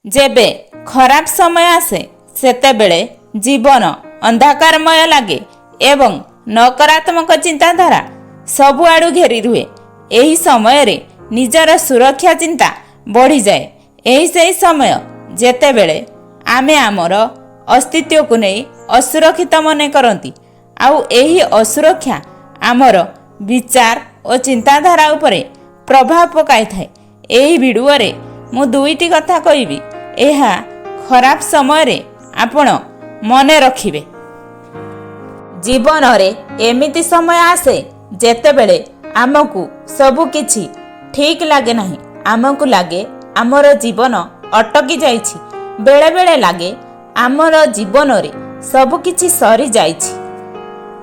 जेबे खराब समय आसे सेतेबेले जीवन अंधकारमय लगे एवं नकारात्मक चिंताधारा सबुआड़ू घेरी रुहे। एही समय रे निजर सुरक्षा चिंता बढ़ी जाए। एही से समय जेतेबेले आमे आमर अस्तित्व को नहीं असुरक्षित मने करती आउ एही असुरक्षा आमर विचार और चिंताधारा उपरे प्रभाव पकाई थाए। एही वीडियो रे मु दुईटी कथा कहबी। एहा खराब समय रे आपण मने रखिबे। जीवन रे एमिति समय आसे जेतेबेले आमको सबु किछि ठीक लागे नहीं। आमको लागे आमर जीवन अटकी जाइछि। बेले बेले लागे आमर जीवन रे सबु किछि सरी जाइछि।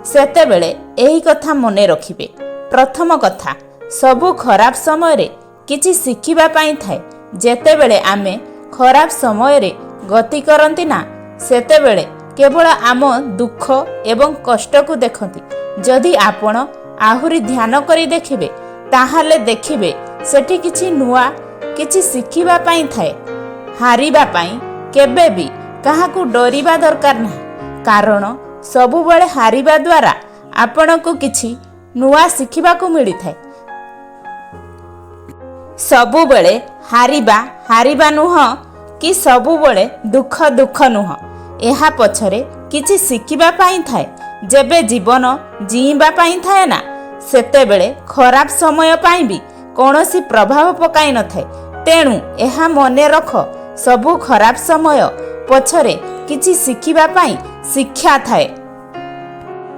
सेतेबेले एही कथा मने रखिबे। प्रथम कथा, सबु खराब समय रे किछि शिखिबा पाई थाए। जेतेबेले आमे खराब समय रे गति करंती ना सेतेबेले केवल आम दुख एवं कष्ट को देखती। जदि आपण आहुरी ध्यान करी देखिबे ताहाले देखिबे सेठी किछि नुआ किछि शिखिबा पाई थाए। हारिबा पाई केबे भी काहाकू डरिबा दरकार नाही, कारण सबुबेले हारिबा द्वारा आपणको किछि नुआ शिखिबाकू मिली थाए। सबुबेले हारिबा नुह कि सबुबेले दुख नुह, एहा पछरे किछि शिखिबा पाई थाए। जेबे जीवन जीवा पाई थाए ना सेतेबेले खराब समय पाई भी कौनसी प्रभाव पकाई न थाए। तेणु एहा मने रख, सबु खराब समय पछरे किछि शिखिबा पाई शिक्षा थाए।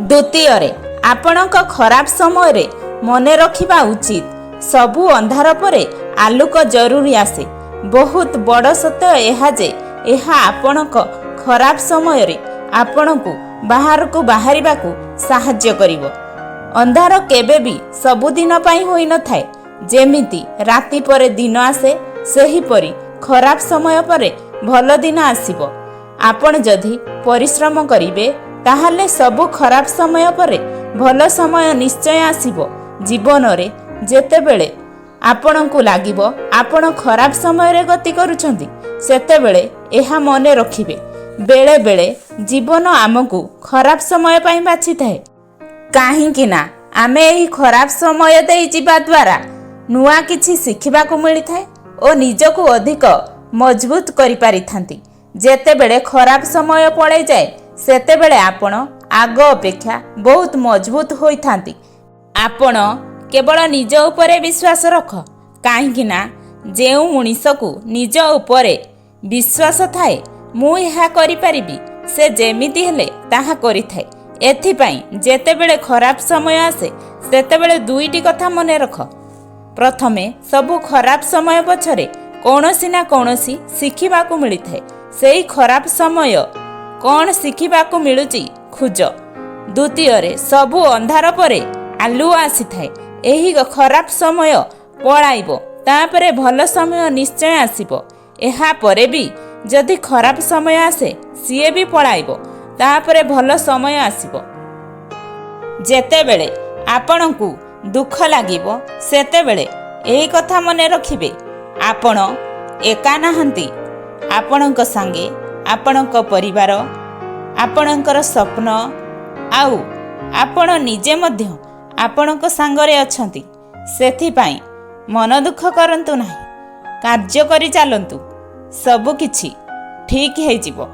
द्वितीय रे आपणक खराब समय रे मने रखिबा उचित, सबु अंधार परे आलोक जरूरी आसे। बहुत बड़ सत्य एहा जे एहा आपणक खराब समय रे आपणकू बाहर को बाहरिबाकू साहाय्य करिवो। अंधार केबे भी सबुदिन पाई होई न थाए। जेमिति राति परे दिन आसे सेही परी खराब समय परे भल दिन आसीबो। आपण जदि परिश्रम करिवे ताहाले सबु खराब समय परे भल समय निश्चय आसीबो। जीवन रे जेतेबेले आपणकू लागिबो आपण खराब समय रे गति करूछंती सेतेबेले एहा मने रखिबे। बेले बेले जीवन आमको खराब समय पाई बाछि थाए। काहींकि ना आमे एही खराब समय देई जिबा द्वारा नुआ किछि शिखिबाकू मिली थाए ओ निजको अधिक मजबूत करि पारि थांती। जेतेबेले खराब समय पड़े जाए सेतेबेले आपण आग अपेक्षा बहुत मजबूत होई थांती। आपण केवल निज उपरे विश्वास रख, काहींकि ना जेउ मनीषको निज उपरे विश्वास थाए मु यह करिपारिबी से जेमिति हेले ताहा करिथाए। एथिपाई जेतेबेले खराब समय आसे सेतेबेले दुईटी कथा मने रख। प्रथमे सबु खराब समय पछरे कौनसी ना कौनसी शिखिबाकू मिली थाए। सेही खराब समय कौन शिखिबाकू मिलुची खुज। द्वितीय रे सबु अंधार परे आलुओ आसी थाए। एही खराब समय पळाइबो तापरे भल समय निश्चय आसीबो। एहा परे भी जदि खराब समय आसे सीए भी पळाइबो तापरे भल समय आसीबो। जेतेबेले आपणकू दुख लागिबो सेतेबेले एही कथा मने रखिबे, आपण एका नाहंती। आपणक संगे आपणक परिवार, आपणकर स्वप्न आउ आपण निजे मध्य आपणक संगरे अछंती। सेथिपाई मन दुख करंतु नाही, कार्य करि चालंतु, सबु किछि ठीक हे जिवो।